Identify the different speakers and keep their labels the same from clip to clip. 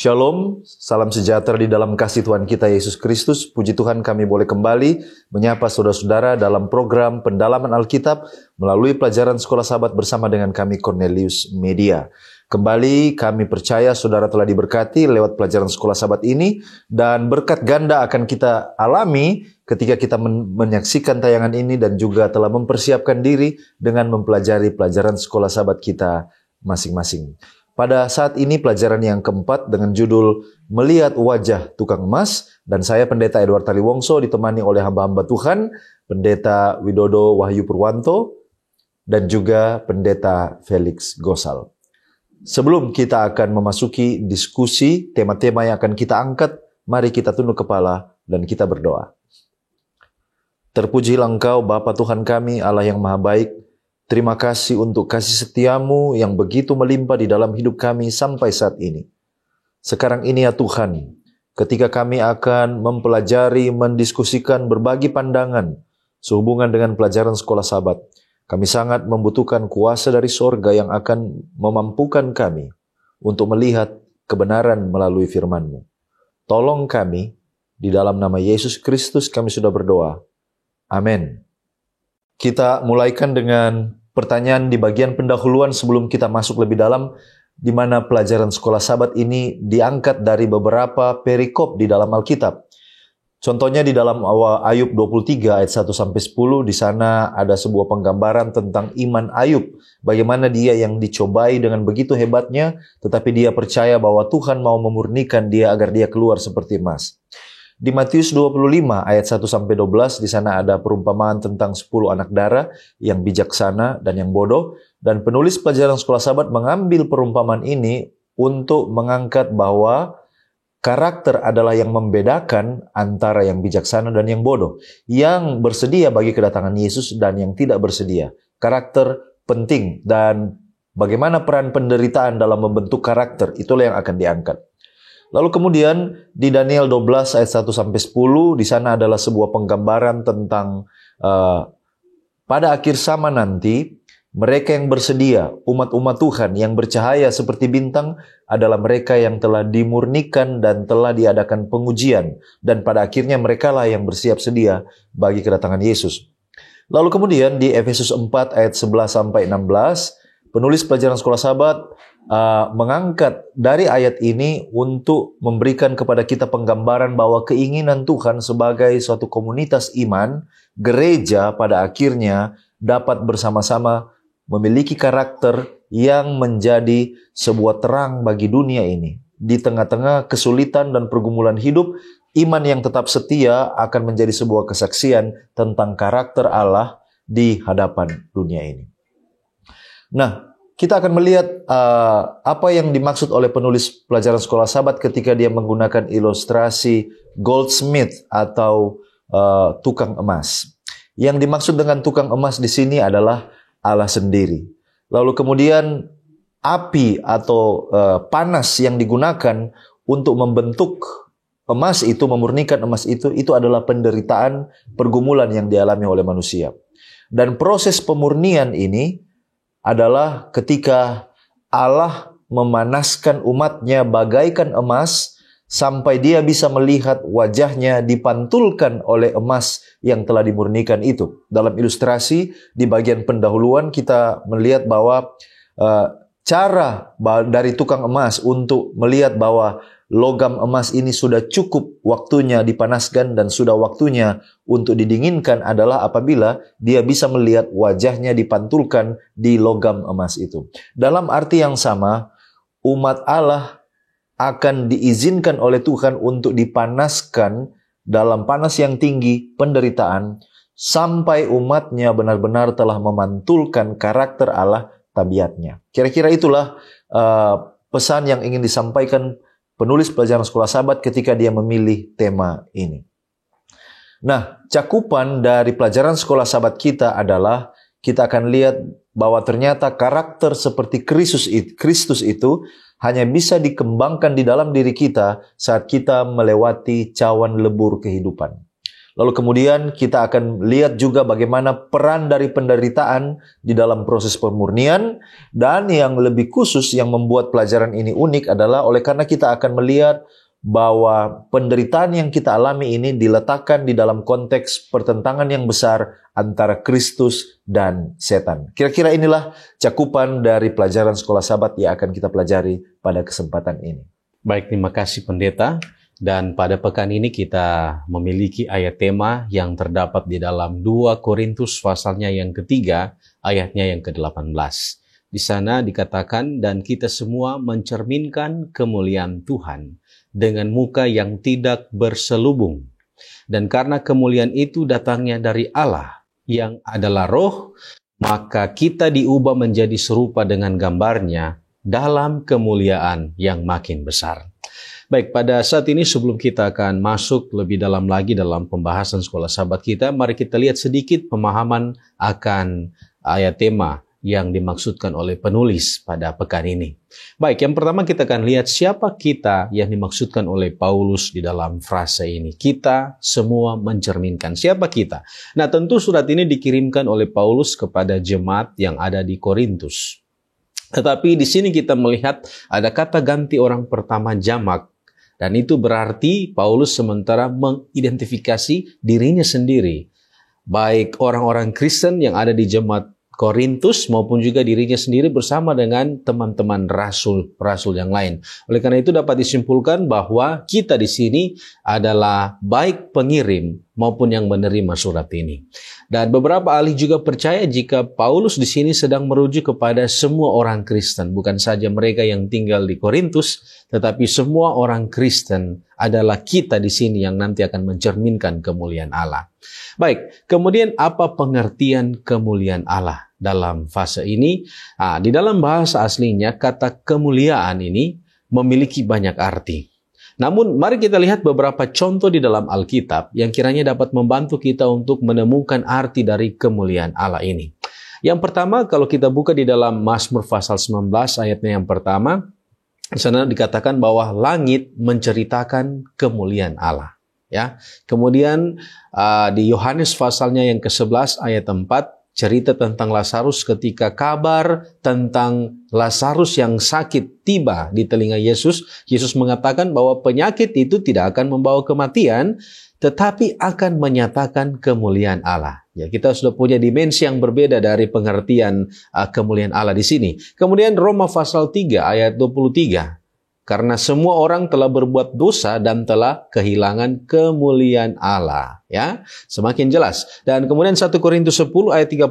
Speaker 1: Shalom, salam sejahtera di dalam kasih Tuhan kita Yesus Kristus. Puji Tuhan kami boleh kembali menyapa saudara-saudara dalam program pendalaman Alkitab melalui pelajaran Sekolah Sahabat bersama dengan kami Cornelius Media. Kembali kami percaya saudara telah diberkati lewat pelajaran Sekolah Sahabat ini dan berkat ganda akan kita alami ketika kita menyaksikan tayangan ini dan juga telah mempersiapkan diri dengan mempelajari pelajaran Sekolah Sahabat kita masing-masing. Pada saat ini pelajaran yang keempat dengan judul Melihat Wajah Tukang Emas, dan saya Pendeta Edward Taliwongso ditemani oleh hamba-hamba Tuhan, Pendeta Widodo Wahyu Purwanto, dan juga Pendeta Felix Gosal. Sebelum kita akan memasuki diskusi tema-tema yang akan kita angkat, mari kita tunduk kepala dan kita berdoa. Terpujilah Engkau Bapa Tuhan kami, Allah yang Maha Baik. Terima kasih untuk kasih setiamu yang begitu melimpah di dalam hidup kami sampai saat ini. Sekarang ini ya Tuhan, ketika kami akan mempelajari, mendiskusikan, berbagi pandangan sehubungan dengan pelajaran Sekolah Sahabat, kami sangat membutuhkan kuasa dari sorga yang akan memampukan kami untuk melihat kebenaran melalui firman-Mu. Tolong kami, di dalam nama Yesus Kristus kami sudah berdoa. Amin. Kita mulaikan dengan pertanyaan di bagian pendahuluan sebelum kita masuk lebih dalam, di mana pelajaran Sekolah Sahabat ini diangkat dari beberapa perikop di dalam Alkitab. Contohnya di dalam Ayub 23 ayat 1-10, di sana ada sebuah penggambaran tentang iman Ayub. Bagaimana dia yang dicobai dengan begitu hebatnya, tetapi dia percaya bahwa Tuhan mau memurnikan dia agar dia keluar seperti emas. Di Matius 25 ayat 1-12 di sana ada perumpamaan tentang 10 anak dara yang bijaksana dan yang bodoh, dan penulis pelajaran Sekolah Sahabat mengambil perumpamaan ini untuk mengangkat bahwa karakter adalah yang membedakan antara yang bijaksana dan yang bodoh, yang bersedia bagi kedatangan Yesus dan yang tidak bersedia. Karakter penting dan bagaimana peran penderitaan dalam membentuk karakter, itulah yang akan diangkat. Lalu kemudian di Daniel 12 ayat 1-10 di sana adalah sebuah penggambaran tentang pada akhir zaman nanti mereka yang bersedia, umat-umat Tuhan yang bercahaya seperti bintang adalah mereka yang telah dimurnikan dan telah diadakan pengujian, dan pada akhirnya merekalah yang bersiap sedia bagi kedatangan Yesus. Lalu kemudian di Efesus 4 ayat 11-16 penulis pelajaran Sekolah Sahabat mengangkat dari ayat ini untuk memberikan kepada kita penggambaran bahwa keinginan Tuhan sebagai suatu komunitas iman, gereja pada akhirnya dapat bersama-sama memiliki karakter yang menjadi sebuah terang bagi dunia ini. Di tengah-tengah kesulitan dan pergumulan hidup, iman yang tetap setia akan menjadi sebuah kesaksian tentang karakter Allah di hadapan dunia ini. Nah, kita akan melihat apa yang dimaksud oleh penulis pelajaran Sekolah Sahabat ketika dia menggunakan ilustrasi goldsmith atau tukang emas. Yang dimaksud dengan tukang emas di sini adalah Allah sendiri. Lalu kemudian api atau panas yang digunakan untuk membentuk emas itu, memurnikan emas itu adalah penderitaan, pergumulan yang dialami oleh manusia. Dan proses pemurnian ini adalah ketika Allah memanaskan umatnya bagaikan emas sampai dia bisa melihat wajahnya dipantulkan oleh emas yang telah dimurnikan itu. Dalam ilustrasi di bagian pendahuluan kita melihat bahwa cara dari tukang emas untuk melihat bahwa logam emas ini sudah cukup waktunya dipanaskan dan sudah waktunya untuk didinginkan adalah apabila dia bisa melihat wajahnya dipantulkan di logam emas itu. Dalam arti yang sama, umat Allah akan diizinkan oleh Tuhan untuk dipanaskan dalam panas yang tinggi, penderitaan, sampai umatnya benar-benar telah memantulkan karakter Allah, tabiatnya. Kira-kira itulah pesan yang ingin disampaikan penulis pelajaran Sekolah Sahabat ketika dia memilih tema ini. Nah, cakupan dari pelajaran Sekolah Sahabat kita adalah kita akan lihat bahwa ternyata karakter seperti Kristus itu hanya bisa dikembangkan di dalam diri kita saat kita melewati cawan lebur kehidupan. Lalu kemudian kita akan lihat juga bagaimana peran dari penderitaan di dalam proses pemurnian. Dan yang lebih khusus yang membuat pelajaran ini unik adalah oleh karena kita akan melihat bahwa penderitaan yang kita alami ini diletakkan di dalam konteks pertentangan yang besar antara Kristus dan setan. Kira-kira inilah cakupan dari pelajaran Sekolah Sabat yang akan kita pelajari pada kesempatan ini.
Speaker 2: Baik, terima kasih pendeta. Dan pada pekan ini kita memiliki ayat tema yang terdapat di dalam 2 Korintus pasalnya yang ketiga, ayatnya yang ke-18. Di sana dikatakan, dan kita semua mencerminkan kemuliaan Tuhan dengan muka yang tidak berselubung. Dan karena kemuliaan itu datangnya dari Allah yang adalah roh, maka kita diubah menjadi serupa dengan gambarnya dalam kemuliaan yang makin besar. Baik, pada saat ini sebelum kita akan masuk lebih dalam lagi dalam pembahasan Sekolah Sabat kita, mari kita lihat sedikit pemahaman akan ayat tema yang dimaksudkan oleh penulis pada pekan ini. Baik, yang pertama kita akan lihat siapa kita yang dimaksudkan oleh Paulus di dalam frase ini. Kita semua mencerminkan. Siapa kita? Nah, tentu surat ini dikirimkan oleh Paulus kepada jemaat yang ada di Korintus. Tetapi di sini kita melihat ada kata ganti orang pertama jamak. Dan itu berarti Paulus sementara mengidentifikasi dirinya sendiri. Baik orang-orang Kristen yang ada di jemaat Korintus maupun juga dirinya sendiri bersama dengan teman-teman rasul-rasul yang lain. Oleh karena itu dapat disimpulkan bahwa kita di sini adalah baik pengirim maupun yang menerima surat ini. Dan beberapa ahli juga percaya jika Paulus di sini sedang merujuk kepada semua orang Kristen, bukan saja mereka yang tinggal di Korintus, tetapi semua orang Kristen adalah kita di sini yang nanti akan mencerminkan kemuliaan Allah. Baik, kemudian apa pengertian kemuliaan Allah dalam fase ini? Di dalam bahasa aslinya kata kemuliaan ini memiliki banyak arti. Namun mari kita lihat beberapa contoh di dalam Alkitab yang kiranya dapat membantu kita untuk menemukan arti dari kemuliaan Allah ini. Yang pertama, kalau kita buka di dalam Mazmur pasal 19 ayatnya yang pertama, di sana dikatakan bahwa langit menceritakan kemuliaan Allah. Ya. Kemudian di Yohanes pasalnya yang ke-11 ayat 4, cerita tentang Lazarus ketika kabar tentang Lazarus yang sakit tiba di telinga Yesus. Yesus mengatakan bahwa penyakit itu tidak akan membawa kematian, tetapi akan menyatakan kemuliaan Allah. Ya, kita sudah punya dimensi yang berbeda dari pengertian kemuliaan Allah di sini. Kemudian Roma pasal 3 ayat 23. Karena semua orang telah berbuat dosa dan telah kehilangan kemuliaan Allah. Ya, semakin jelas. Dan kemudian 1 Korintus 10 ayat 31,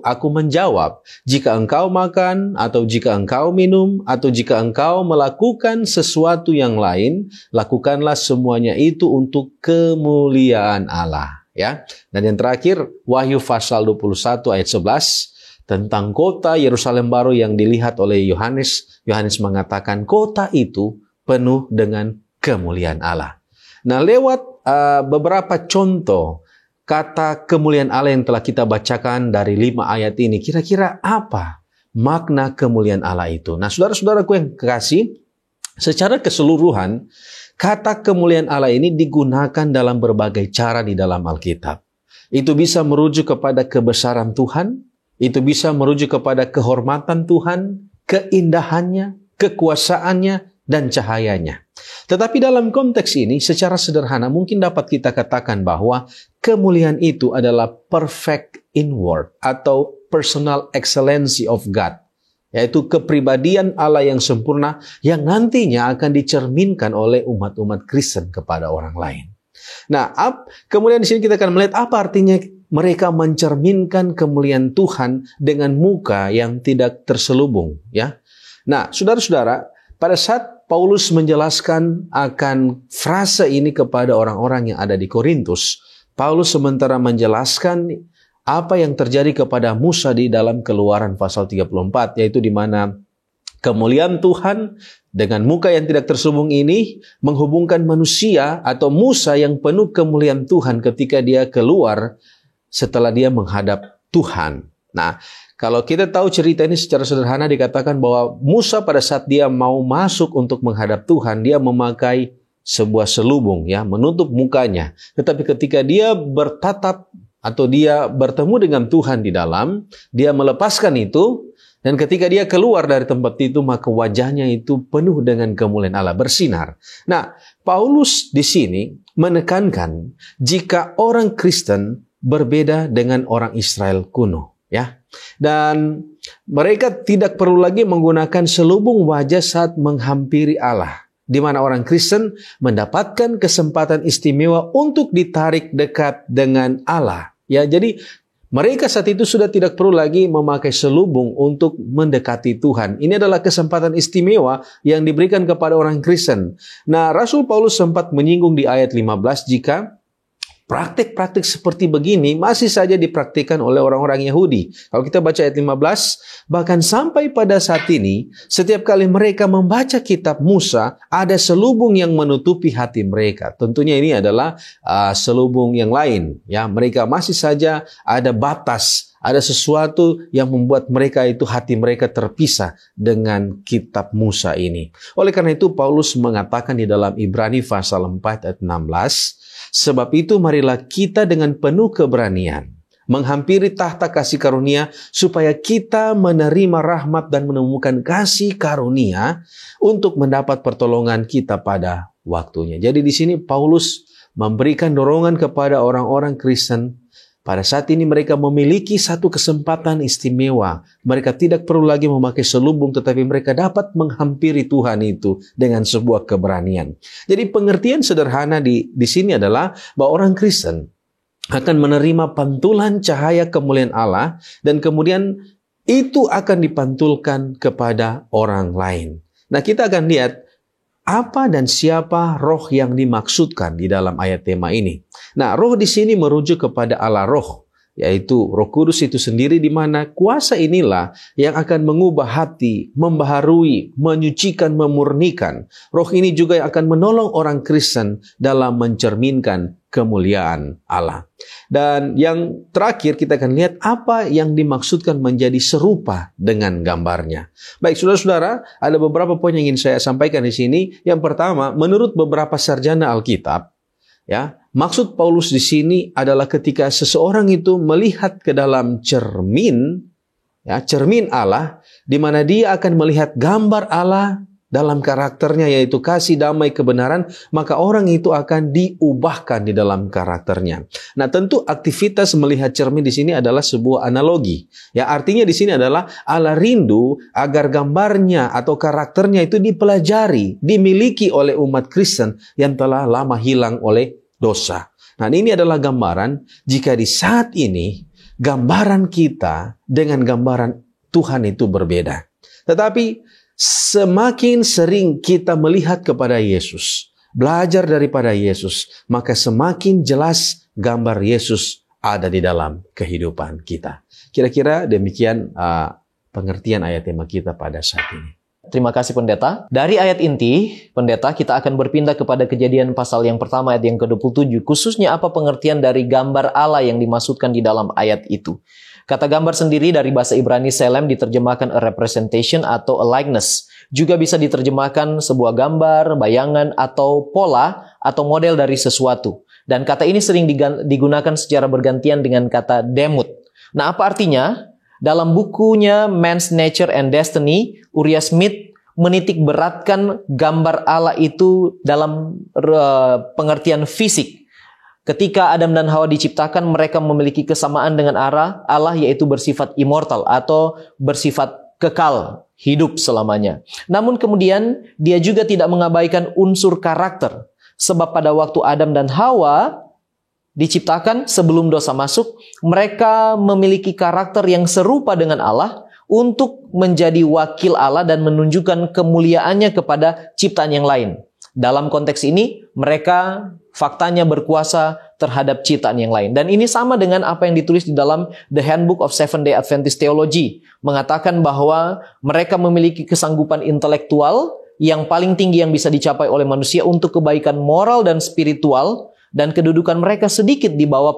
Speaker 2: aku menjawab, jika engkau makan, atau jika engkau minum, atau jika engkau melakukan sesuatu yang lain, lakukanlah semuanya itu untuk kemuliaan Allah. Ya. Dan yang terakhir, Wahyu pasal 21 ayat 11, tentang kota Yerusalem baru yang dilihat oleh Yohanes. Yohanes mengatakan kota itu penuh dengan kemuliaan Allah. Nah, lewat beberapa contoh kata kemuliaan Allah yang telah kita bacakan dari 5 ayat ini, kira-kira apa makna kemuliaan Allah itu? Nah, saudara-saudaraku yang kekasih, secara keseluruhan kata kemuliaan Allah ini digunakan dalam berbagai cara di dalam Alkitab. Itu bisa merujuk kepada kebesaran Tuhan, itu bisa merujuk kepada kehormatan Tuhan, keindahannya, kekuasaannya, dan cahayanya. Tetapi dalam konteks ini, secara sederhana mungkin dapat kita katakan bahwa kemuliaan itu adalah perfect inward atau personal excellency of God, yaitu kepribadian Allah yang sempurna yang nantinya akan dicerminkan oleh umat-umat Kristen kepada orang lain. Nah, kemudian di sini kita akan melihat apa artinya mereka mencerminkan kemuliaan Tuhan dengan muka yang tidak terselubung, ya. Nah, saudara-saudara, pada saat Paulus menjelaskan akan frase ini kepada orang-orang yang ada di Korintus, Paulus sementara menjelaskan apa yang terjadi kepada Musa di dalam Keluaran pasal 34, yaitu di mana kemuliaan Tuhan dengan muka yang tidak terselubung ini menghubungkan manusia atau Musa yang penuh kemuliaan Tuhan ketika dia keluar setelah dia menghadap Tuhan. Nah, kalau kita tahu cerita ini secara sederhana dikatakan bahwa Musa pada saat dia mau masuk untuk menghadap Tuhan, dia memakai sebuah selubung, ya, menutup mukanya. Tetapi ketika dia bertatap atau dia bertemu dengan Tuhan di dalam, dia melepaskan itu, dan ketika dia keluar dari tempat itu, maka wajahnya itu penuh dengan kemuliaan Allah, bersinar. Nah, Paulus di sini menekankan jika orang Kristen berbeda dengan orang Israel kuno, ya. Dan mereka tidak perlu lagi menggunakan selubung wajah saat menghampiri Allah, di mana orang Kristen mendapatkan kesempatan istimewa untuk ditarik dekat dengan Allah. Ya, jadi mereka saat itu sudah tidak perlu lagi memakai selubung untuk mendekati Tuhan. Ini adalah kesempatan istimewa yang diberikan kepada orang Kristen. Nah, Rasul Paulus sempat menyinggung di ayat 15 jika praktik-praktik seperti begini masih saja dipraktikkan oleh orang-orang Yahudi. Kalau kita baca ayat 15, bahkan sampai pada saat ini, setiap kali mereka membaca kitab Musa, ada selubung yang menutupi hati mereka. Tentunya ini adalah selubung yang lain. Ya, mereka masih saja ada batas, ada sesuatu yang membuat mereka itu, hati mereka terpisah dengan kitab Musa ini. Oleh karena itu, Paulus mengatakan di dalam Ibrani pasal 4 ayat 16, sebab itu marilah kita dengan penuh keberanian menghampiri tahta kasih karunia supaya kita menerima rahmat dan menemukan kasih karunia untuk mendapat pertolongan kita pada waktunya. Jadi di sini Paulus memberikan dorongan kepada orang-orang Kristen. Pada saat ini mereka memiliki satu kesempatan istimewa. Mereka tidak perlu lagi memakai selubung, tetapi mereka dapat menghampiri Tuhan itu dengan sebuah keberanian. Jadi pengertian sederhana di sini adalah bahwa orang Kristen akan menerima pantulan cahaya kemuliaan Allah, dan kemudian itu akan dipantulkan kepada orang lain. Nah, kita akan lihat apa dan siapa roh yang dimaksudkan di dalam ayat tema ini. Nah, roh di sini merujuk kepada Allah Roh, yaitu Roh Kudus itu sendiri, di mana kuasa inilah yang akan mengubah hati, membaharui, menyucikan, memurnikan. Roh ini juga yang akan menolong orang Kristen dalam mencerminkan kemuliaan Allah. Dan yang terakhir kita akan lihat apa yang dimaksudkan menjadi serupa dengan gambarnya. Baik, saudara-saudara, ada beberapa poin yang ingin saya sampaikan di sini. Yang pertama, menurut beberapa sarjana Alkitab, ya, maksud Paulus di sini adalah ketika seseorang itu melihat ke dalam cermin, ya, cermin Allah, di mana dia akan melihat gambar Allah dalam karakternya, yaitu kasih, damai, kebenaran, maka orang itu akan diubahkan di dalam karakternya. Nah, tentu aktivitas melihat cermin di sini adalah sebuah analogi. Ya, artinya di sini adalah Allah rindu agar gambarnya atau karakternya itu dipelajari, dimiliki oleh umat Kristen yang telah lama hilang oleh dosa. Nah, ini adalah gambaran jika di saat ini gambaran kita dengan gambaran Tuhan itu berbeda. Tetapi semakin sering kita melihat kepada Yesus, belajar daripada Yesus, maka semakin jelas gambar Yesus ada di dalam kehidupan kita. Kira-kira demikian pengertian ayat tema kita pada saat ini.
Speaker 3: Terima kasih Pendeta. Dari ayat inti, Pendeta, kita akan berpindah kepada Kejadian pasal yang pertama ayat yang ke-27. Khususnya apa pengertian dari gambar Allah yang dimaksudkan di dalam ayat itu. Kata gambar sendiri dari bahasa Ibrani selem diterjemahkan a representation atau a likeness. Juga bisa diterjemahkan sebuah gambar, bayangan, atau pola atau model dari sesuatu. Dan kata ini sering digunakan secara bergantian dengan kata demut. Nah, apa artinya? Dalam bukunya Man's Nature and Destiny, Uriah Smith menitik beratkan gambar Allah itu dalam pengertian fisik. Ketika Adam dan Hawa diciptakan, mereka memiliki kesamaan dengan Allah, yaitu bersifat immortal atau bersifat kekal, hidup selamanya. Namun kemudian dia juga tidak mengabaikan unsur karakter. Sebab pada waktu Adam dan Hawa diciptakan sebelum dosa masuk, mereka memiliki karakter yang serupa dengan Allah untuk menjadi wakil Allah dan menunjukkan kemuliaannya kepada ciptaan yang lain. Dalam konteks ini, mereka faktanya berkuasa terhadap ciptaan yang lain. Dan ini sama dengan apa yang ditulis di dalam The Handbook of Seventh-day Adventist Theology. Mengatakan bahwa mereka memiliki kesanggupan intelektual yang paling tinggi yang bisa dicapai oleh manusia untuk kebaikan moral dan spiritual, dan kedudukan mereka sedikit di bawah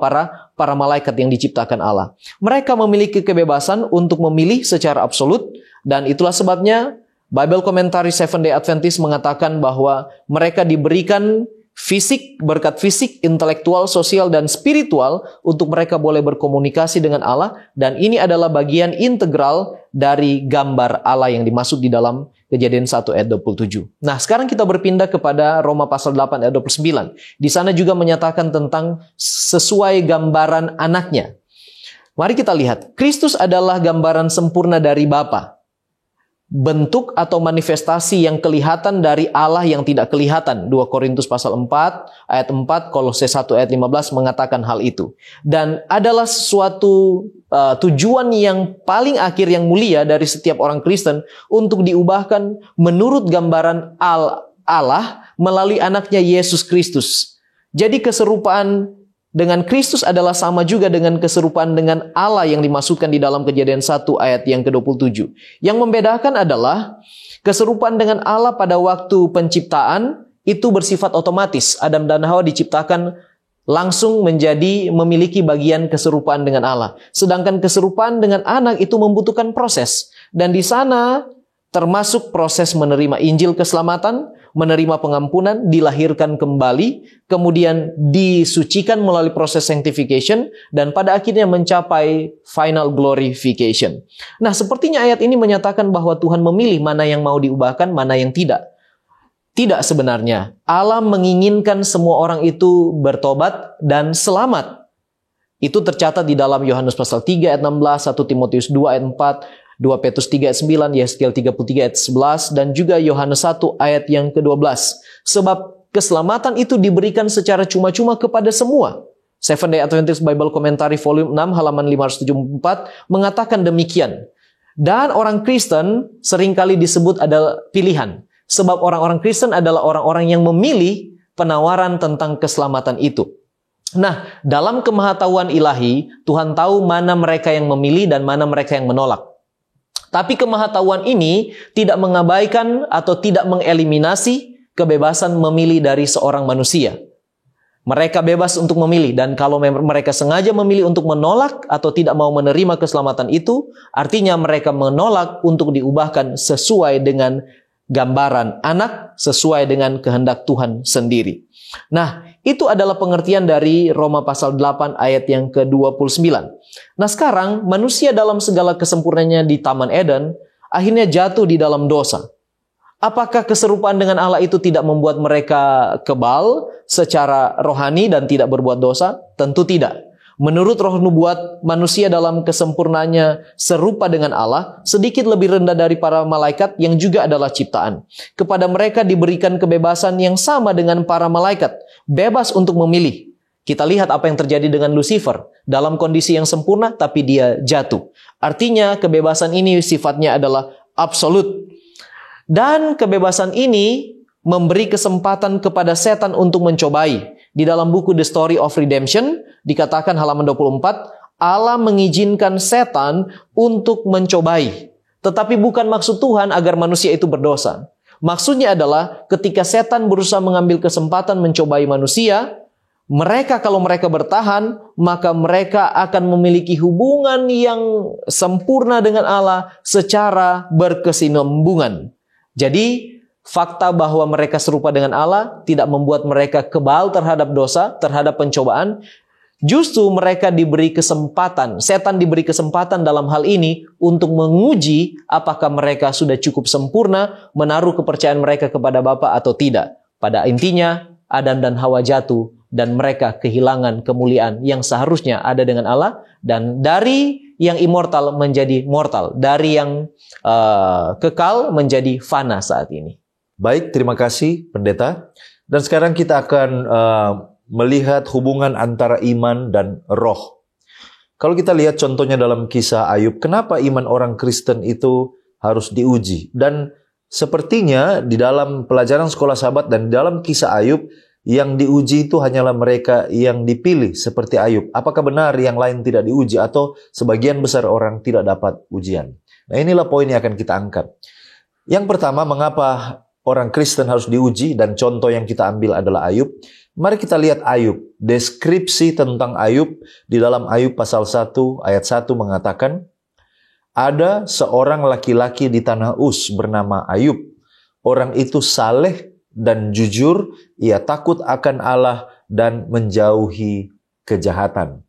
Speaker 3: para malaikat yang diciptakan Allah. Mereka memiliki kebebasan untuk memilih secara absolut, dan itulah sebabnya Bible Commentary Seventh-day Adventist mengatakan bahwa mereka diberikan fisik, berkat fisik, intelektual, sosial, dan spiritual untuk mereka boleh berkomunikasi dengan Allah, dan ini adalah bagian integral dari gambar Allah yang dimaksud di dalam Kejadian 1 ayat 27. Nah, sekarang kita berpindah kepada Roma pasal 8 ayat 29. Di sana juga menyatakan tentang sesuai gambaran anaknya. Mari kita lihat, Kristus adalah gambaran sempurna dari Bapa. Bentuk atau manifestasi yang kelihatan dari Allah yang tidak kelihatan. 2 Korintus pasal 4 ayat 4, Kolose 1 ayat 15 mengatakan hal itu. Dan adalah sesuatu tujuan yang paling akhir yang mulia dari setiap orang Kristen untuk diubahkan menurut gambaran Allah melalui anaknya Yesus Kristus. Jadi keserupaan dengan Kristus adalah sama juga dengan keserupaan dengan Allah yang dimaksudkan di dalam Kejadian 1 ayat yang ke-27. Yang membedakan adalah keserupaan dengan Allah pada waktu penciptaan itu bersifat otomatis. Adam dan Hawa diciptakan langsung memiliki bagian keserupaan dengan Allah. Sedangkan keserupaan dengan anak itu membutuhkan proses. Dan di sana termasuk proses menerima Injil keselamatan, menerima pengampunan, dilahirkan kembali, kemudian disucikan melalui proses sanctification, dan pada akhirnya mencapai final glorification. Nah, sepertinya ayat ini menyatakan bahwa Tuhan memilih mana yang mau diubahkan, mana yang tidak. Tidak sebenarnya. Allah menginginkan semua orang itu bertobat dan selamat. Itu tercatat di dalam Yohanes pasal 3 ayat 16, 1 Timotius 2 ayat 4, 2 Petrus 3 ayat 9, Yeskiel 33 ayat 11, dan juga Yohanes 1 ayat yang ke-12. Sebab keselamatan itu diberikan secara cuma-cuma kepada semua. Seventh-day Adventist Bible Commentary volume 6 halaman 574 mengatakan demikian. Dan orang Kristen seringkali disebut adalah pilihan. Sebab orang-orang Kristen adalah orang-orang yang memilih penawaran tentang keselamatan itu. Nah, dalam kemahatauan ilahi, Tuhan tahu mana mereka yang memilih dan mana mereka yang menolak. Tapi kemahatauan ini tidak mengabaikan atau tidak mengeliminasi kebebasan memilih dari seorang manusia. Mereka bebas untuk memilih, dan kalau mereka sengaja memilih untuk menolak atau tidak mau menerima keselamatan itu, artinya mereka menolak untuk diubahkan sesuai dengan gambaran anak, sesuai dengan kehendak Tuhan sendiri. Nah, itu adalah pengertian dari Roma pasal 8 ayat yang ke-29. Nah, sekarang manusia dalam segala kesempurnaannya di Taman Eden akhirnya jatuh di dalam dosa. Apakah keserupaan dengan Allah itu tidak membuat mereka kebal secara rohani dan tidak berbuat dosa? Tentu tidak. Menurut roh nubuat, manusia dalam kesempurnaannya serupa dengan Allah, sedikit lebih rendah dari para malaikat yang juga adalah ciptaan. Kepada mereka diberikan kebebasan yang sama dengan para malaikat, bebas untuk memilih. Kita lihat apa yang terjadi dengan Lucifer, dalam kondisi yang sempurna tapi dia jatuh. Artinya kebebasan ini sifatnya adalah absolut. Dan kebebasan ini memberi kesempatan kepada setan untuk mencobai. Di dalam buku The Story of Redemption, dikatakan halaman 24, Allah mengizinkan setan untuk mencobai. Tetapi bukan maksud Tuhan agar manusia itu berdosa. Maksudnya adalah ketika setan berusaha mengambil kesempatan mencobai manusia, kalau mereka bertahan, maka mereka akan memiliki hubungan yang sempurna dengan Allah secara berkesinambungan. Jadi, fakta bahwa mereka serupa dengan Allah tidak membuat mereka kebal terhadap dosa, terhadap pencobaan. Justru mereka diberi kesempatan, setan diberi kesempatan dalam hal ini untuk menguji apakah mereka sudah cukup sempurna menaruh kepercayaan mereka kepada Bapa atau tidak. Pada intinya, Adam dan Hawa jatuh dan mereka kehilangan kemuliaan yang seharusnya ada dengan Allah, dan dari yang immortal menjadi mortal, dari yang kekal menjadi fana saat ini.
Speaker 1: Baik, terima kasih Pendeta. Dan sekarang kita akan melihat hubungan antara iman dan roh. Kalau kita lihat contohnya dalam kisah Ayub, kenapa iman orang Kristen itu harus diuji? Dan sepertinya di dalam pelajaran sekolah sahabat dan di dalam kisah Ayub, yang diuji itu hanyalah mereka yang dipilih seperti Ayub. Apakah benar yang lain tidak diuji atau sebagian besar orang tidak dapat ujian? Nah, inilah poin yang akan kita angkat. Yang pertama, mengapa orang Kristen harus diuji, dan contoh yang kita ambil adalah Ayub. Mari kita lihat Ayub. Deskripsi tentang Ayub di dalam Ayub pasal 1 ayat 1 mengatakan, Ada seorang laki-laki di tanah Uz bernama Ayub. Orang itu saleh dan jujur, ia takut akan Allah dan menjauhi kejahatan.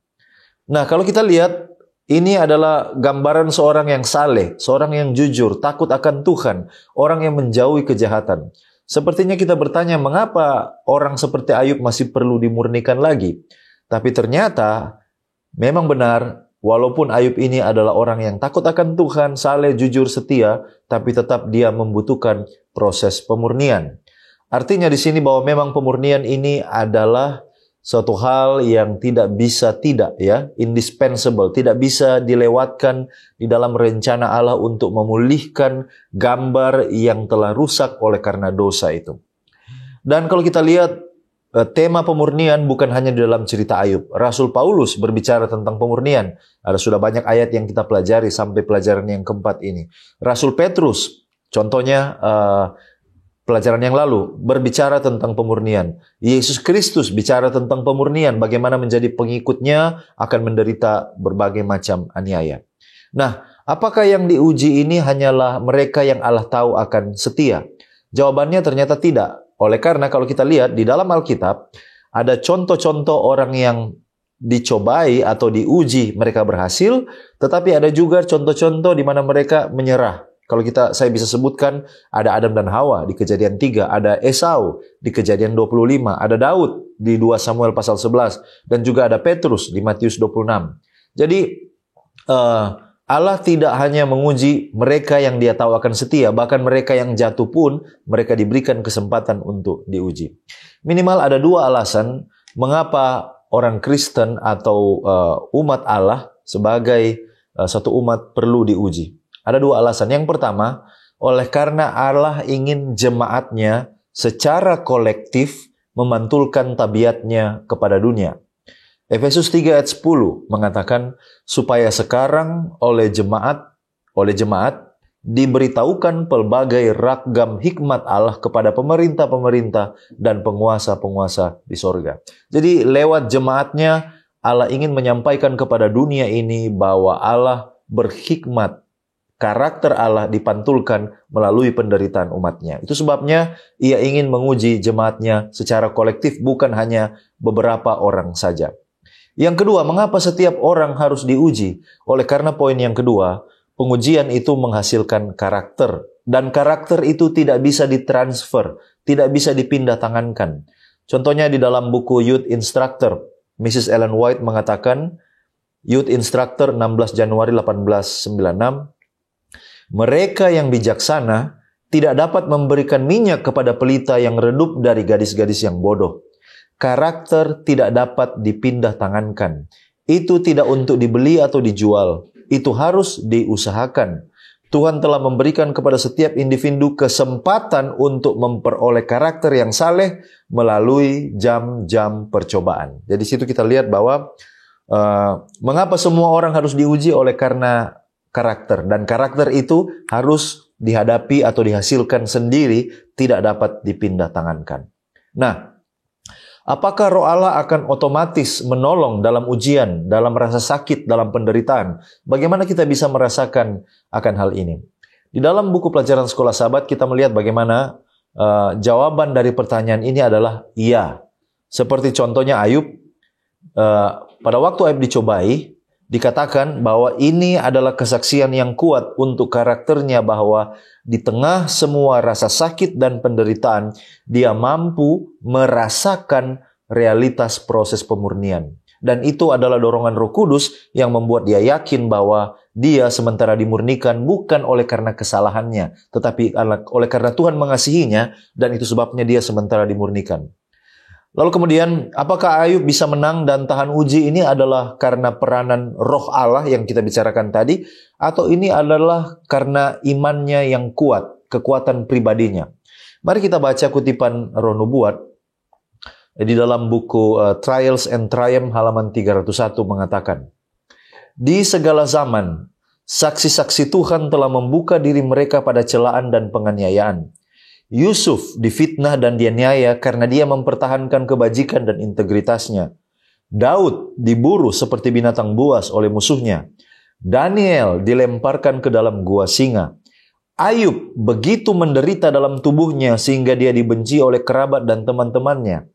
Speaker 1: Nah, kalau kita lihat, ini adalah gambaran seorang yang saleh, seorang yang jujur, takut akan Tuhan, orang yang menjauhi kejahatan. Sepertinya kita bertanya, mengapa orang seperti Ayub masih perlu dimurnikan lagi? Tapi ternyata, memang benar, walaupun Ayub ini adalah orang yang takut akan Tuhan, saleh, jujur, setia, tapi tetap dia membutuhkan proses pemurnian. Artinya di sini bahwa memang pemurnian ini adalah suatu hal yang tidak bisa indispensable, tidak bisa dilewatkan di dalam rencana Allah untuk memulihkan gambar yang telah rusak oleh karena dosa itu. Dan kalau kita lihat tema pemurnian bukan hanya di dalam cerita Ayub. Rasul Paulus berbicara tentang pemurnian. Ada sudah banyak ayat yang kita pelajari sampai pelajaran yang keempat ini. Rasul Petrus, contohnya pelajaran yang lalu, berbicara tentang pemurnian. Yesus Kristus bicara tentang pemurnian, bagaimana menjadi pengikutnya akan menderita berbagai macam aniaya. Nah, apakah yang diuji ini hanyalah mereka yang Allah tahu akan setia? Jawabannya ternyata tidak. Oleh karena kalau kita lihat di dalam Alkitab, ada contoh-contoh orang yang dicobai atau diuji, mereka berhasil, tetapi ada juga contoh-contoh di mana mereka menyerah. Kalau saya bisa sebutkan, ada Adam dan Hawa di Kejadian 3, ada Esau di Kejadian 25, ada Daud di 2 Samuel pasal 11, dan juga ada Petrus di Matius 26. Jadi, Allah tidak hanya menguji mereka yang Dia tahu akan setia, bahkan mereka yang jatuh pun, mereka diberikan kesempatan untuk diuji. Minimal ada dua alasan mengapa orang Kristen atau umat Allah sebagai satu umat perlu diuji. Ada dua alasan. Yang pertama, oleh karena Allah ingin jemaatnya secara kolektif memantulkan tabiatnya kepada dunia. Efesus 3 ayat 10 mengatakan, supaya sekarang oleh jemaat diberitahukan pelbagai ragam hikmat Allah kepada pemerintah-pemerintah dan penguasa-penguasa di sorga. Jadi lewat jemaatnya, Allah ingin menyampaikan kepada dunia ini bahwa Allah berhikmat. Karakter Allah dipantulkan melalui penderitaan umatnya. Itu sebabnya Ia ingin menguji jemaatnya secara kolektif, bukan hanya beberapa orang saja. Yang kedua, mengapa setiap orang harus diuji? Oleh karena poin yang kedua, pengujian itu menghasilkan karakter. Dan karakter itu tidak bisa ditransfer, tidak bisa dipindah tangankan. Contohnya di dalam buku Youth Instructor, Mrs. Ellen White mengatakan, Youth Instructor 16 Januari 1896, mereka yang bijaksana tidak dapat memberikan minyak kepada pelita yang redup dari gadis-gadis yang bodoh. Karakter tidak dapat dipindah tangankan. Itu tidak untuk dibeli atau dijual. Itu harus diusahakan. Tuhan telah memberikan kepada setiap individu kesempatan untuk memperoleh karakter yang saleh melalui jam-jam percobaan. Jadi situ kita lihat bahwa mengapa semua orang harus diuji oleh karena karakter. Dan karakter itu harus dihadapi atau dihasilkan sendiri, tidak dapat dipindah tangankan. Nah, apakah Roh Allah akan otomatis menolong dalam ujian, dalam rasa sakit, dalam penderitaan? Bagaimana kita bisa merasakan akan hal ini? Di dalam buku pelajaran sekolah sahabat, kita melihat bagaimana jawaban dari pertanyaan ini adalah iya. Seperti contohnya Ayub, pada waktu Ayub dicobai, dikatakan bahwa ini adalah kesaksian yang kuat untuk karakternya bahwa di tengah semua rasa sakit dan penderitaan, dia mampu merasakan realitas proses pemurnian. Dan itu adalah dorongan Roh Kudus yang membuat dia yakin bahwa dia sementara dimurnikan bukan oleh karena kesalahannya, tetapi oleh karena Tuhan mengasihinya, dan itu sebabnya dia sementara dimurnikan. Lalu kemudian, apakah Ayub bisa menang dan tahan uji? Ini adalah karena peranan Roh Allah yang kita bicarakan tadi, atau ini adalah karena imannya yang kuat, kekuatan pribadinya. Mari kita baca kutipan Roh Nubuat di dalam buku Trials and Triumph halaman 301 mengatakan, di segala zaman, saksi-saksi Tuhan telah membuka diri mereka pada celaan dan penganiayaan. Yusuf difitnah dan dianiaya karena dia mempertahankan kebajikan dan integritasnya. Daud diburu seperti binatang buas oleh musuhnya. Daniel dilemparkan ke dalam gua singa. Ayub begitu menderita dalam tubuhnya sehingga dia dibenci oleh kerabat dan teman-temannya.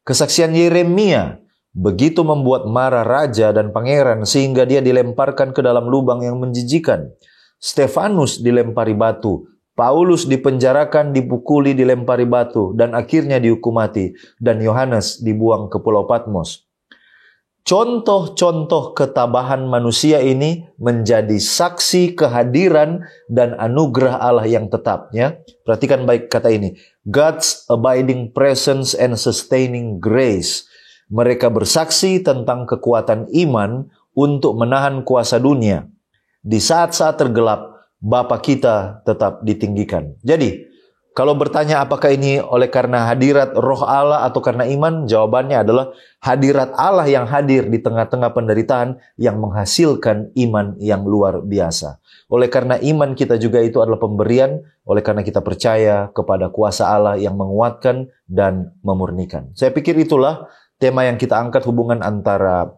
Speaker 1: Kesaksian Yeremia begitu membuat marah raja dan pangeran sehingga dia dilemparkan ke dalam lubang yang menjijikan. Stefanus dilempari batu, Paulus dipenjarakan, dipukuli, dilempari batu, dan akhirnya dihukum mati. Dan Yohanes dibuang ke Pulau Patmos. Contoh-contoh ketabahan manusia ini menjadi saksi kehadiran dan anugerah Allah yang tetap. Ya. Perhatikan baik kata ini. God's abiding presence and sustaining grace. Mereka bersaksi tentang kekuatan iman untuk menahan kuasa dunia. Di saat-saat tergelap, Bapa kita tetap ditinggikan. Jadi, kalau bertanya apakah ini oleh karena hadirat roh Allah atau karena iman, jawabannya adalah hadirat Allah yang hadir di tengah-tengah penderitaan yang menghasilkan iman yang luar biasa. Oleh karena iman kita juga itu adalah pemberian, oleh karena kita percaya kepada kuasa Allah yang menguatkan dan memurnikan. Saya pikir itulah tema yang kita angkat, hubungan antara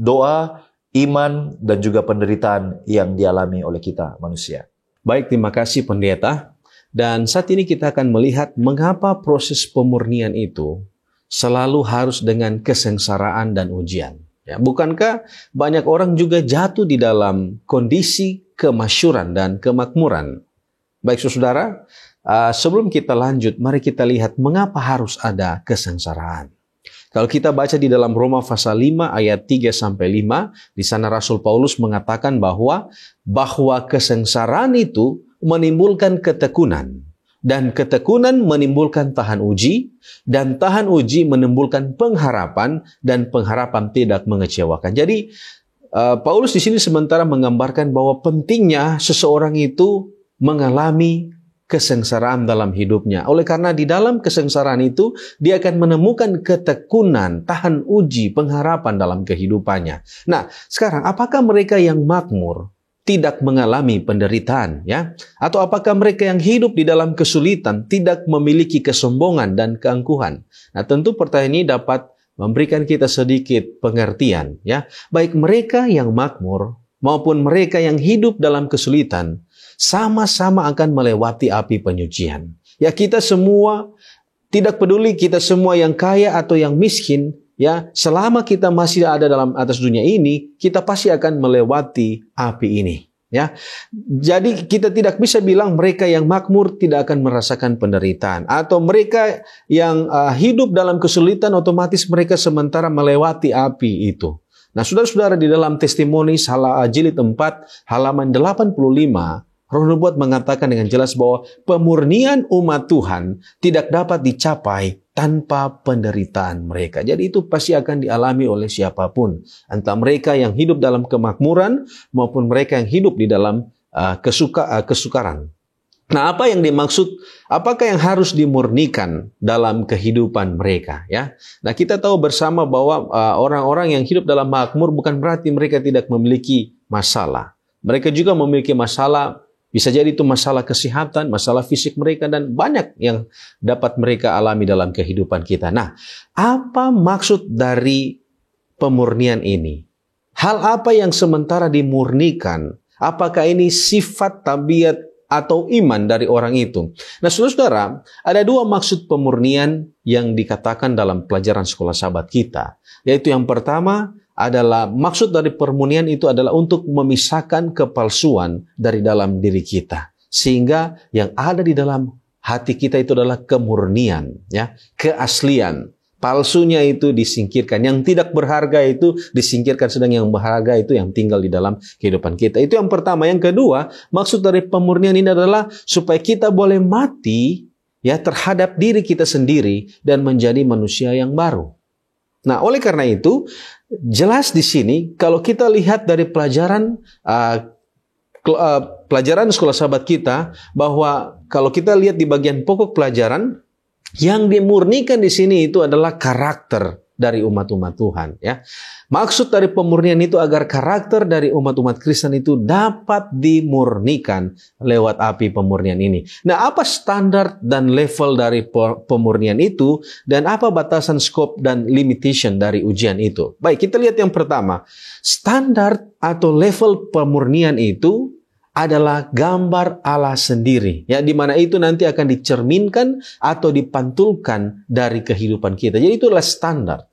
Speaker 1: doa, iman, dan juga penderitaan yang dialami oleh kita manusia.
Speaker 2: Baik, terima kasih pendeta. Dan saat ini kita akan melihat mengapa proses pemurnian itu selalu harus dengan kesengsaraan dan ujian. Ya, bukankah banyak orang juga jatuh di dalam kondisi kemasyuran dan kemakmuran? Baik saudara, sebelum kita lanjut, mari kita lihat mengapa harus ada kesengsaraan. Kalau kita baca di dalam Roma pasal 5 ayat 3-5, di sana Rasul Paulus mengatakan bahwa kesengsaraan itu menimbulkan ketekunan, dan ketekunan menimbulkan tahan uji, dan tahan uji menimbulkan pengharapan, dan pengharapan tidak mengecewakan. Jadi Paulus di sini sementara menggambarkan bahwa pentingnya seseorang itu mengalami kesengsaraan dalam hidupnya. Oleh karena di dalam kesengsaraan itu dia akan menemukan ketekunan, tahan uji, pengharapan dalam kehidupannya. Nah, sekarang apakah mereka yang makmur tidak mengalami penderitaan, ya? Atau apakah mereka yang hidup di dalam kesulitan tidak memiliki kesombongan dan keangkuhan? Nah, tentu pertanyaan ini dapat memberikan kita sedikit pengertian, ya. Baik mereka yang makmur maupun mereka yang hidup dalam kesulitan sama-sama akan melewati api penyucian. Ya, kita semua, tidak peduli kita semua yang kaya atau yang miskin, ya, selama kita masih ada dalam atas dunia ini, kita pasti akan melewati api ini. Ya, jadi kita tidak bisa bilang mereka yang makmur tidak akan merasakan penderitaan, atau mereka yang hidup dalam kesulitan otomatis mereka sementara melewati api itu. Nah, saudara-saudara, di dalam testimoni jilid 4 halaman 85, Roh Nubuat mengatakan dengan jelas bahwa pemurnian umat Tuhan tidak dapat dicapai tanpa penderitaan mereka. Jadi itu pasti akan dialami oleh siapapun. Entah mereka yang hidup dalam kemakmuran maupun mereka yang hidup di dalam kesukaran. Nah, apa yang dimaksud? Apakah yang harus dimurnikan dalam kehidupan mereka? Ya, nah kita tahu bersama bahwa orang-orang yang hidup dalam makmur bukan berarti mereka tidak memiliki masalah. Mereka juga memiliki masalah. Bisa jadi itu masalah kesehatan, masalah fisik mereka, dan banyak yang dapat mereka alami dalam kehidupan kita. Nah, apa maksud dari pemurnian ini? Hal apa yang sementara dimurnikan? Apakah ini sifat, tabiat, atau iman dari orang itu? Nah, saudara-saudara, ada dua maksud pemurnian yang dikatakan dalam pelajaran sekolah sahabat kita. Yaitu yang pertama adalah maksud dari pemurnian itu adalah untuk memisahkan kepalsuan dari dalam diri kita. Sehingga yang ada di dalam hati kita itu adalah kemurnian, ya, keaslian. Palsunya itu disingkirkan, yang tidak berharga itu disingkirkan, sedang yang berharga itu yang tinggal di dalam kehidupan kita. Itu yang pertama. Yang kedua, maksud dari pemurnian ini adalah supaya kita boleh mati, ya, terhadap diri kita sendiri dan menjadi manusia yang baru. Nah, oleh karena itu, jelas di sini kalau kita lihat dari pelajaran sekolah sahabat kita, bahwa kalau kita lihat di bagian pokok pelajaran, yang dimurnikan di sini itu adalah karakter, dari umat-umat Tuhan, ya. Maksud dari pemurnian itu agar karakter dari umat-umat Kristen itu dapat dimurnikan lewat api pemurnian ini. Nah, apa standar dan level dari pemurnian itu, dan apa batasan scope dan limitation dari ujian itu? Baik, kita lihat yang pertama. Standar atau level pemurnian itu adalah gambar Allah sendiri, ya, di mana itu nanti akan dicerminkan atau dipantulkan dari kehidupan kita. Jadi itu adalah standar.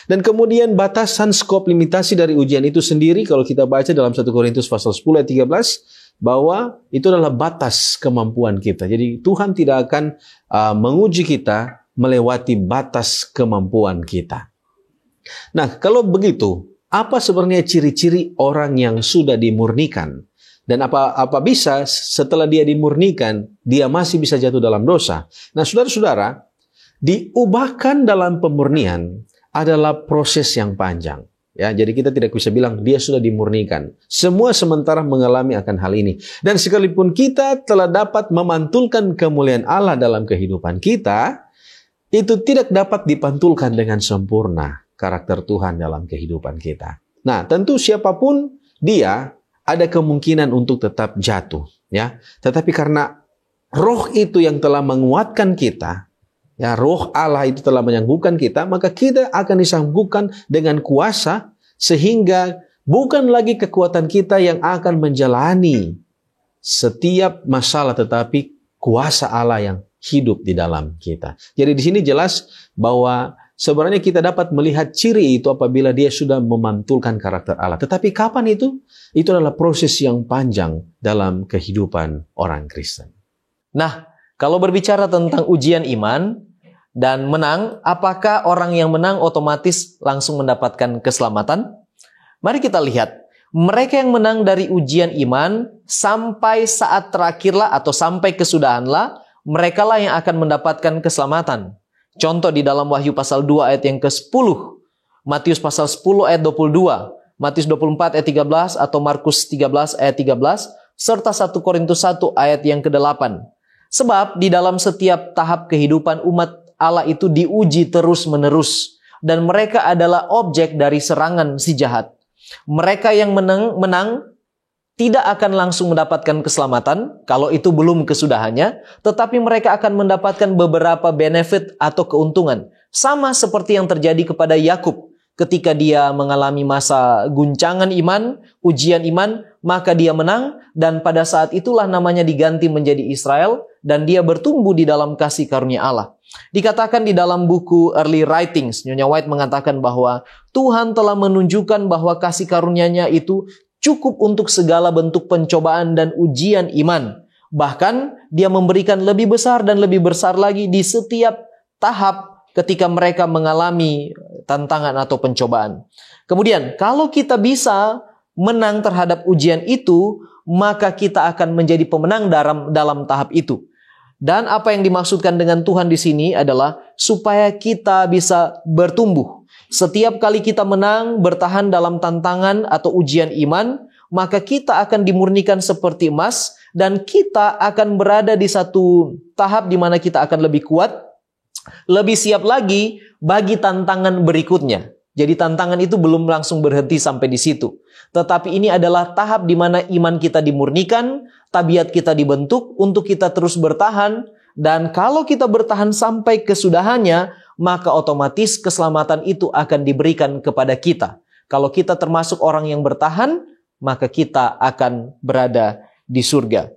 Speaker 2: Dan kemudian batasan skop limitasi dari ujian itu sendiri, kalau kita baca dalam 1 Korintus pasal 10 ayat 13, bahwa itu adalah batas kemampuan kita. Jadi Tuhan tidak akan menguji kita melewati batas kemampuan kita. Nah, kalau begitu, apa sebenarnya ciri-ciri orang yang sudah dimurnikan? Dan apa bisa setelah dia dimurnikan, dia masih bisa jatuh dalam dosa? Nah, saudara-saudara, diubahkan dalam pemurnian adalah proses yang panjang. Ya, jadi kita tidak bisa bilang dia sudah dimurnikan. Semua sementara mengalami akan hal ini. Dan sekalipun kita telah dapat memantulkan kemuliaan Allah dalam kehidupan kita, itu tidak dapat dipantulkan dengan sempurna karakter Tuhan dalam kehidupan kita. Nah, tentu siapapun dia, ada kemungkinan untuk tetap jatuh, ya. Tetapi karena roh itu yang telah menguatkan kita, ya, roh Allah itu telah menyanggukan kita, maka kita akan disanggukan dengan kuasa, sehingga bukan lagi kekuatan kita yang akan menjalani setiap masalah, tetapi kuasa Allah yang hidup di dalam kita. Jadi di sini jelas bahwa sebenarnya kita dapat melihat ciri itu apabila dia sudah memantulkan karakter Allah. Tetapi kapan itu? Itu adalah proses yang panjang dalam kehidupan orang Kristen.
Speaker 3: Nah, kalau berbicara tentang ujian iman dan menang, apakah orang yang menang otomatis langsung mendapatkan keselamatan? Mari kita lihat. Mereka yang menang dari ujian iman sampai saat terakhirlah atau sampai kesudahanlah, merekalah yang akan mendapatkan keselamatan. Contoh di dalam Wahyu pasal 2 ayat yang ke-10, Matius pasal 10 ayat 22, Matius 24 ayat 13 atau Markus 13 ayat 13, serta 1 Korintus 1 ayat yang ke-8. Sebab di dalam setiap tahap kehidupan umat Allah itu diuji terus-menerus, dan mereka adalah objek dari serangan si jahat. Mereka yang menang tidak akan langsung mendapatkan keselamatan kalau itu belum kesudahannya, tetapi mereka akan mendapatkan beberapa benefit atau keuntungan. Sama seperti yang terjadi kepada Yakub ketika dia mengalami masa guncangan iman, ujian iman, maka dia menang, dan pada saat itulah namanya diganti menjadi Israel, dan dia bertumbuh di dalam kasih karunia Allah. Dikatakan di dalam buku Early Writings, Nyonya White mengatakan bahwa Tuhan telah menunjukkan bahwa kasih karunia-Nya itu cukup untuk segala bentuk pencobaan dan ujian iman. Bahkan dia memberikan lebih besar dan lebih besar lagi di setiap tahap ketika mereka mengalami tantangan atau pencobaan. Kemudian kalau kita bisa menang terhadap ujian itu, maka kita akan menjadi pemenang dalam tahap itu. Dan apa yang dimaksudkan dengan Tuhan di sini adalah supaya kita bisa bertumbuh. Setiap kali kita menang, bertahan dalam tantangan atau ujian iman, maka kita akan dimurnikan seperti emas, dan kita akan berada di satu tahap di mana kita akan lebih kuat, lebih siap lagi bagi tantangan berikutnya. Jadi tantangan itu belum langsung berhenti sampai di situ. Tetapi ini adalah tahap di mana iman kita dimurnikan, tabiat kita dibentuk untuk kita terus bertahan, dan kalau kita bertahan sampai kesudahannya, maka otomatis keselamatan itu akan diberikan kepada kita. Kalau kita termasuk orang yang bertahan, maka kita akan berada di surga.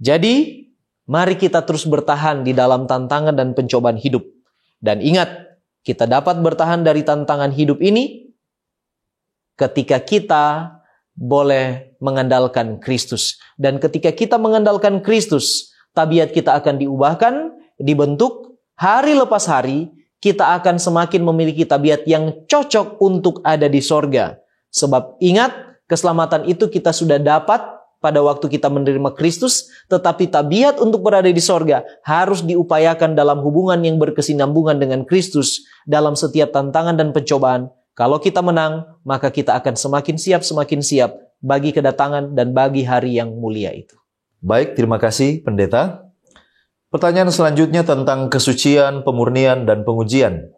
Speaker 3: Jadi, mari kita terus bertahan di dalam tantangan dan pencobaan hidup. Dan ingat, kita dapat bertahan dari tantangan hidup ini ketika kita boleh mengandalkan Kristus. Dan ketika kita mengandalkan Kristus, tabiat kita akan diubahkan, dibentuk, hari lepas hari, kita akan semakin memiliki tabiat yang cocok untuk ada di sorga. Sebab ingat, keselamatan itu kita sudah dapat pada waktu kita menerima Kristus, tetapi tabiat untuk berada di sorga harus diupayakan dalam hubungan yang berkesinambungan dengan Kristus dalam setiap tantangan dan pencobaan. Kalau kita menang, maka kita akan semakin siap bagi kedatangan dan bagi hari yang mulia itu.
Speaker 1: Baik, terima kasih Pendeta. Pertanyaan selanjutnya tentang kesucian, pemurnian, dan pengujian.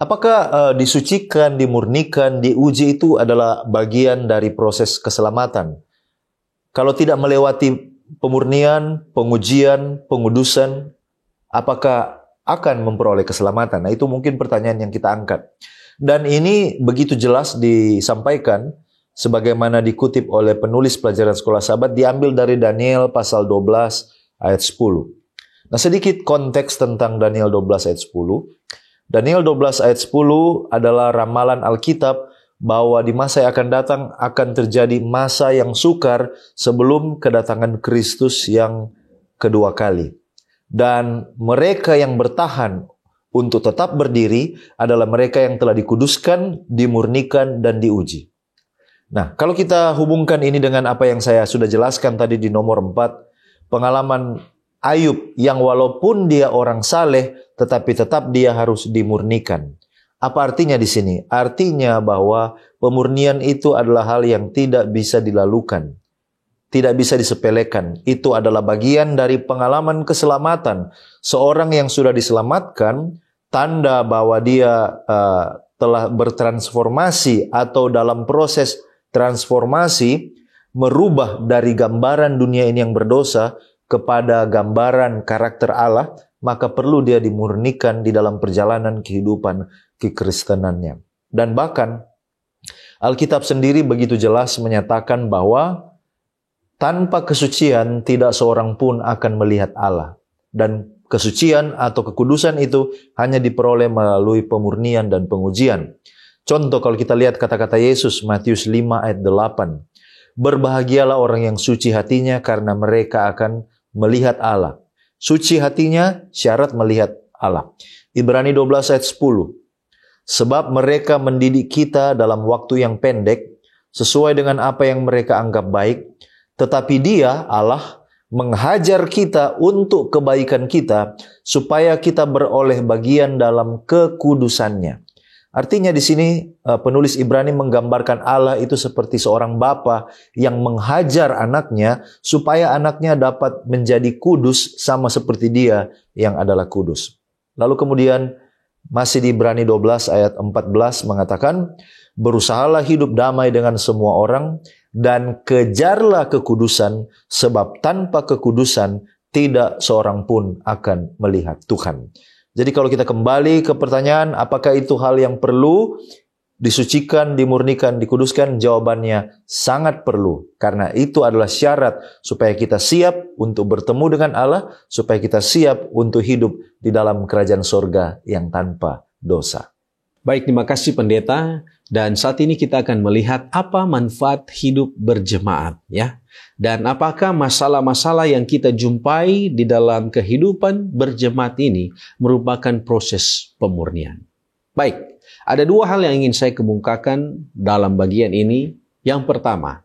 Speaker 1: Apakah disucikan, dimurnikan, diuji itu adalah bagian dari proses keselamatan? Kalau tidak melewati pemurnian, pengujian, pengudusan, apakah akan memperoleh keselamatan? Nah, itu mungkin pertanyaan yang kita angkat. Dan ini begitu jelas disampaikan sebagaimana dikutip oleh penulis pelajaran sekolah Sabat, diambil dari Daniel pasal 12 ayat 10. Nah, sedikit konteks tentang Daniel 12 ayat 10. Daniel 12 ayat 10 adalah ramalan Alkitab bahwa di masa yang akan datang akan terjadi masa yang sukar sebelum kedatangan Kristus yang kedua kali. Dan mereka yang bertahan untuk tetap berdiri adalah mereka yang telah dikuduskan, dimurnikan, dan diuji. Nah, kalau kita hubungkan ini dengan apa yang saya sudah jelaskan tadi di nomor 4, pengalaman Ayub yang walaupun dia orang saleh, tetapi tetap dia harus dimurnikan. Apa artinya di sini? Artinya bahwa pemurnian itu adalah hal yang tidak bisa dilalukan, tidak bisa disepelekan. Itu adalah bagian dari pengalaman keselamatan. Seorang yang sudah diselamatkan, tanda bahwa dia telah bertransformasi atau dalam proses transformasi, merubah dari gambaran dunia ini yang berdosa kepada gambaran karakter Allah, maka perlu dia dimurnikan di dalam perjalanan kehidupan kekristenannya. Dan bahkan Alkitab sendiri begitu jelas menyatakan bahwa tanpa kesucian tidak seorang pun akan melihat Allah. Dan kesucian atau kekudusan itu hanya diperoleh melalui pemurnian dan pengujian. Contoh kalau kita lihat kata-kata Yesus Matius 5 ayat 8. Berbahagialah orang yang suci hatinya karena mereka akan melihat Allah. Suci hatinya syarat melihat Allah. Ibrani 12 ayat 10. Sebab mereka mendidik kita dalam waktu yang pendek, sesuai dengan apa yang mereka anggap baik, tetapi Dia, Allah, menghajar kita untuk kebaikan kita, supaya kita beroleh bagian dalam kekudusannya. Artinya di sini penulis Ibrani menggambarkan Allah itu seperti seorang bapa yang menghajar anaknya supaya anaknya dapat menjadi kudus sama seperti dia yang adalah kudus. Lalu kemudian masih di Ibrani 12 ayat 14 mengatakan, berusahalah hidup damai dengan semua orang dan kejarlah kekudusan, sebab tanpa kekudusan tidak seorang pun akan melihat Tuhan. Jadi kalau kita kembali ke pertanyaan, apakah itu hal yang perlu disucikan, dimurnikan, dikuduskan? Jawabannya sangat perlu. Karena itu adalah syarat supaya kita siap untuk bertemu dengan Allah, supaya kita siap untuk hidup di dalam kerajaan sorga yang tanpa dosa.
Speaker 2: Baik, terima kasih pendeta. Dan saat ini kita akan melihat apa manfaat hidup berjemaat, ya. Dan apakah masalah-masalah yang kita jumpai di dalam kehidupan berjemaat ini merupakan proses pemurnian. Baik, ada dua hal yang ingin saya kemukakan dalam bagian ini. Yang pertama,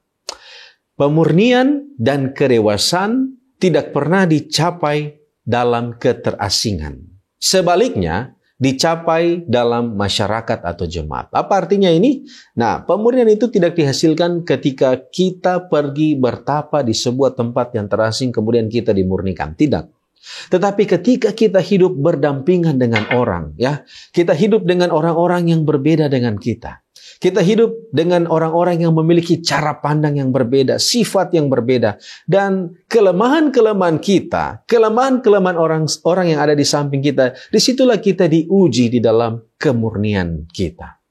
Speaker 2: pemurnian dan kedewasaan tidak pernah dicapai dalam keterasingan. Sebaliknya, dicapai dalam masyarakat atau jemaat. Apa artinya ini? Nah, pemurnian itu tidak dihasilkan ketika kita pergi bertapa di sebuah tempat yang terasing kemudian kita dimurnikan. Tidak. Tetapi ketika kita hidup berdampingan dengan orang, ya, kita hidup dengan orang-orang yang berbeda dengan kita. Kita hidup dengan orang-orang yang memiliki cara pandang yang berbeda, sifat yang berbeda, dan kelemahan-kelemahan kita, kelemahan-kelemahan orang yang ada di samping kita, disitulah kita diuji di dalam kemurnian kita.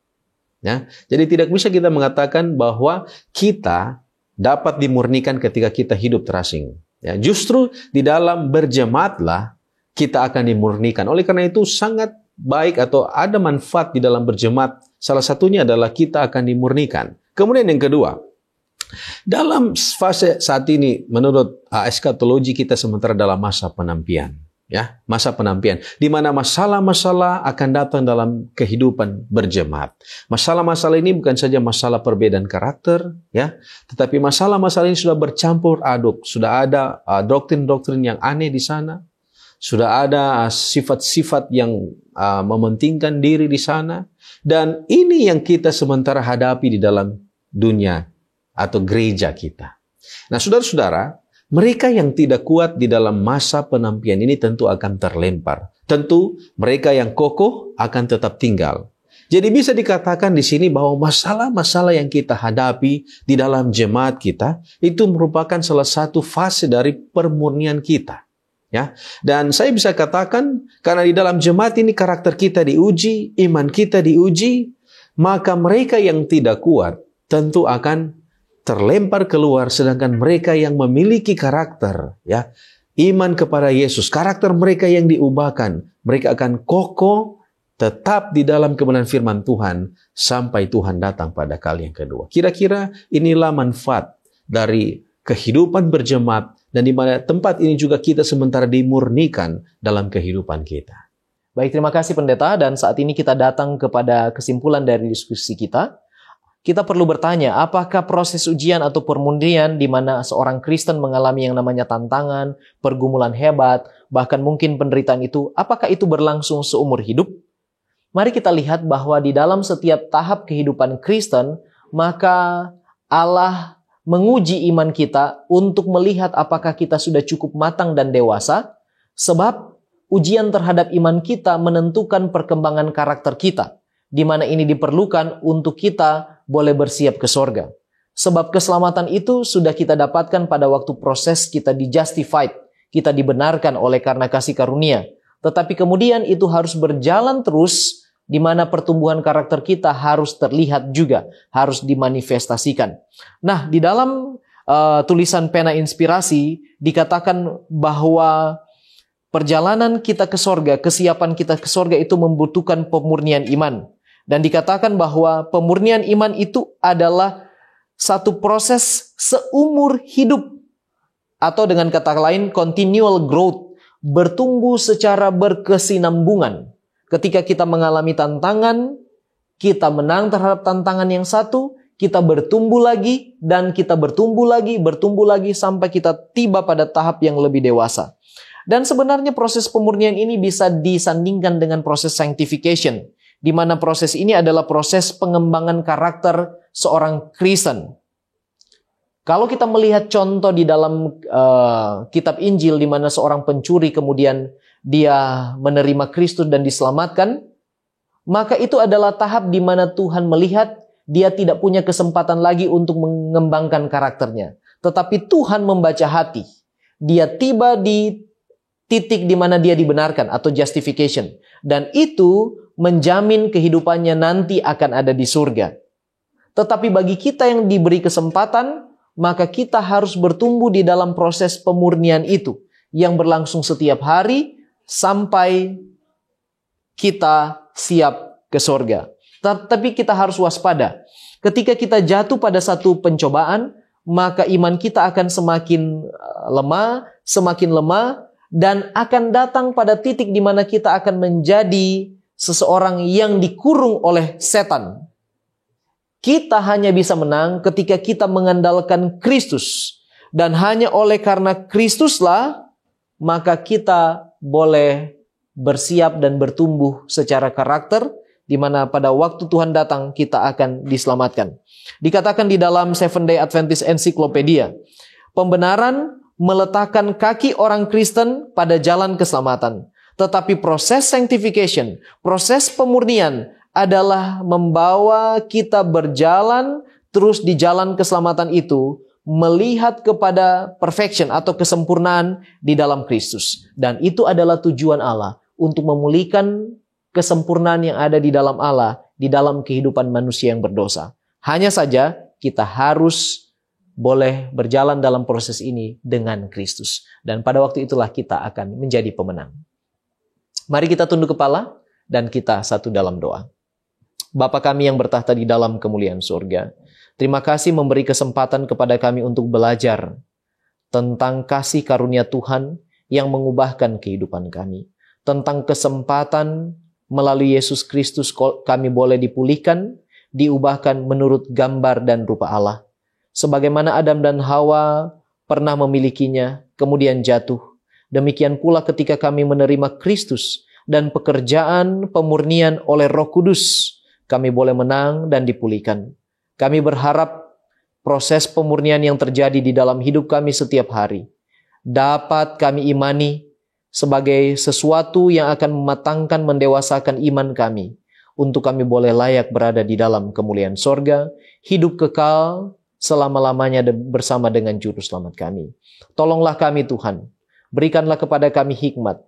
Speaker 2: Ya, jadi tidak bisa kita mengatakan bahwa kita dapat dimurnikan ketika kita hidup terasing. Ya, justru di dalam berjemaatlah kita akan dimurnikan. Oleh karena itu sangat baik atau ada manfaat di dalam berjemaat. Salah satunya adalah kita akan dimurnikan. Kemudian yang kedua, dalam fase saat ini menurut eskatologi kita sementara dalam masa penantian. Ya, masa penantian di mana masalah-masalah akan datang dalam kehidupan berjemaat. Masalah-masalah ini bukan saja masalah perbedaan karakter, ya, tetapi masalah-masalah ini sudah bercampur aduk, sudah ada doktrin-doktrin yang aneh di sana, sudah ada sifat-sifat yang mementingkan diri di sana, dan ini yang kita sementara hadapi di dalam dunia atau gereja kita. Nah, saudara-saudara, mereka yang tidak kuat di dalam masa penantian ini tentu akan terlempar. Tentu mereka yang kokoh akan tetap tinggal. Jadi bisa dikatakan di sini bahwa masalah-masalah yang kita hadapi di dalam jemaat kita itu merupakan salah satu fase dari permurnian kita. Ya, dan saya bisa katakan karena di dalam jemaat ini karakter kita diuji, iman kita diuji, maka mereka yang tidak kuat tentu akan terlempar keluar, sedangkan mereka yang memiliki karakter, ya, iman kepada Yesus, karakter mereka yang diubahkan, mereka akan kokoh tetap di dalam kebenaran firman Tuhan sampai Tuhan datang pada kali yang kedua. Kira-kira inilah manfaat dari kehidupan berjemaat dan di mana tempat ini juga kita sementara dimurnikan dalam kehidupan kita.
Speaker 3: Baik, terima kasih pendeta, dan saat ini kita datang kepada kesimpulan dari diskusi kita. Kita perlu bertanya, apakah proses ujian atau permurnian di mana seorang Kristen mengalami yang namanya tantangan, pergumulan hebat, bahkan mungkin penderitaan itu, apakah itu berlangsung seumur hidup? Mari kita lihat bahwa di dalam setiap tahap kehidupan Kristen, maka Allah menguji iman kita untuk melihat apakah kita sudah cukup matang dan dewasa, sebab ujian terhadap iman kita menentukan perkembangan karakter kita, di mana ini diperlukan untuk kita boleh bersiap ke sorga. Sebab keselamatan itu sudah kita dapatkan pada waktu proses kita di-justified, kita dibenarkan oleh karena kasih karunia. Tetapi kemudian itu harus berjalan terus, di mana pertumbuhan karakter kita harus terlihat juga, harus dimanifestasikan. Nah, di dalam tulisan pena inspirasi dikatakan bahwa perjalanan kita ke sorga, kesiapan kita ke sorga itu membutuhkan pemurnian iman. Dan dikatakan bahwa pemurnian iman itu adalah satu proses seumur hidup. Atau dengan kata lain, continual growth, bertumbuh secara berkesinambungan. Ketika kita mengalami tantangan, kita menang terhadap tantangan yang satu, kita bertumbuh lagi, dan kita bertumbuh lagi, sampai kita tiba pada tahap yang lebih dewasa. Dan sebenarnya proses pemurnian ini bisa disandingkan dengan proses sanctification, di mana proses ini adalah proses pengembangan karakter seorang Kristen. Kalau kita melihat contoh di dalam kitab Injil, di mana seorang pencuri kemudian dia menerima Kristus dan diselamatkan, maka itu adalah tahap di mana Tuhan melihat dia tidak punya kesempatan lagi untuk mengembangkan karakternya. Tetapi Tuhan membaca hati. Dia tiba di titik di mana dia dibenarkan atau justification. Dan itu menjamin kehidupannya nanti akan ada di surga. Tetapi bagi kita yang diberi kesempatan, maka kita harus bertumbuh di dalam proses pemurnian itu yang berlangsung setiap hari sampai kita siap ke sorga. Tapi kita harus waspada. Ketika kita jatuh pada satu pencobaan, maka iman kita akan semakin lemah, dan akan datang pada titik di mana kita akan menjadi seseorang yang dikurung oleh setan. Kita hanya bisa menang ketika kita mengandalkan Kristus. Dan hanya oleh karena Kristuslah, maka kita boleh bersiap dan bertumbuh secara karakter, di mana pada waktu Tuhan datang kita akan diselamatkan. Dikatakan di dalam Seventh-day Adventist Encyclopedia, pembenaran meletakkan kaki orang Kristen pada jalan keselamatan. Tetapi proses sanctification, proses pemurnian adalah membawa kita berjalan terus di jalan keselamatan itu, melihat kepada perfection atau kesempurnaan di dalam Kristus. Dan itu adalah tujuan Allah untuk memulihkan kesempurnaan yang ada di dalam Allah, di dalam kehidupan manusia yang berdosa. Hanya saja kita harus boleh berjalan dalam proses ini dengan Kristus. Dan pada waktu itulah kita akan menjadi pemenang. Mari kita tunduk kepala dan kita satu dalam doa. Bapa kami yang bertahta di dalam kemuliaan surga, terima kasih memberi kesempatan kepada kami untuk belajar tentang kasih karunia Tuhan yang mengubahkan kehidupan kami. Tentang kesempatan melalui Yesus Kristus kami boleh dipulihkan, diubahkan menurut gambar dan rupa Allah. Sebagaimana Adam dan Hawa pernah memilikinya, kemudian jatuh. Demikian pula ketika kami menerima Kristus dan pekerjaan pemurnian oleh Roh Kudus, kami boleh menang dan dipulihkan. Kami berharap proses pemurnian yang terjadi di dalam hidup kami setiap hari dapat kami imani sebagai sesuatu yang akan mematangkan, mendewasakan iman kami, untuk kami boleh layak berada di dalam kemuliaan sorga, hidup kekal selama-lamanya bersama dengan Juru Selamat kami. Tolonglah kami Tuhan, berikanlah kepada kami hikmat,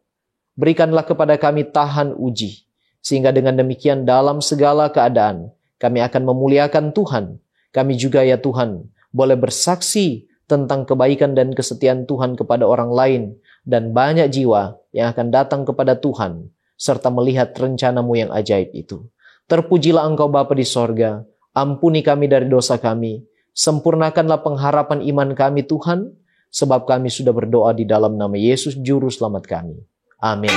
Speaker 3: berikanlah kepada kami tahan uji, sehingga dengan demikian dalam segala keadaan kami akan memuliakan Tuhan. Kami juga ya Tuhan boleh bersaksi tentang kebaikan dan kesetiaan Tuhan kepada orang lain, dan banyak jiwa yang akan datang kepada Tuhan, serta melihat rencana-Mu yang ajaib itu. Terpujilah Engkau Bapa di sorga, ampuni kami dari dosa kami, sempurnakanlah pengharapan iman kami Tuhan, sebab kami sudah berdoa di dalam nama Yesus Juru Selamat kami. Amin.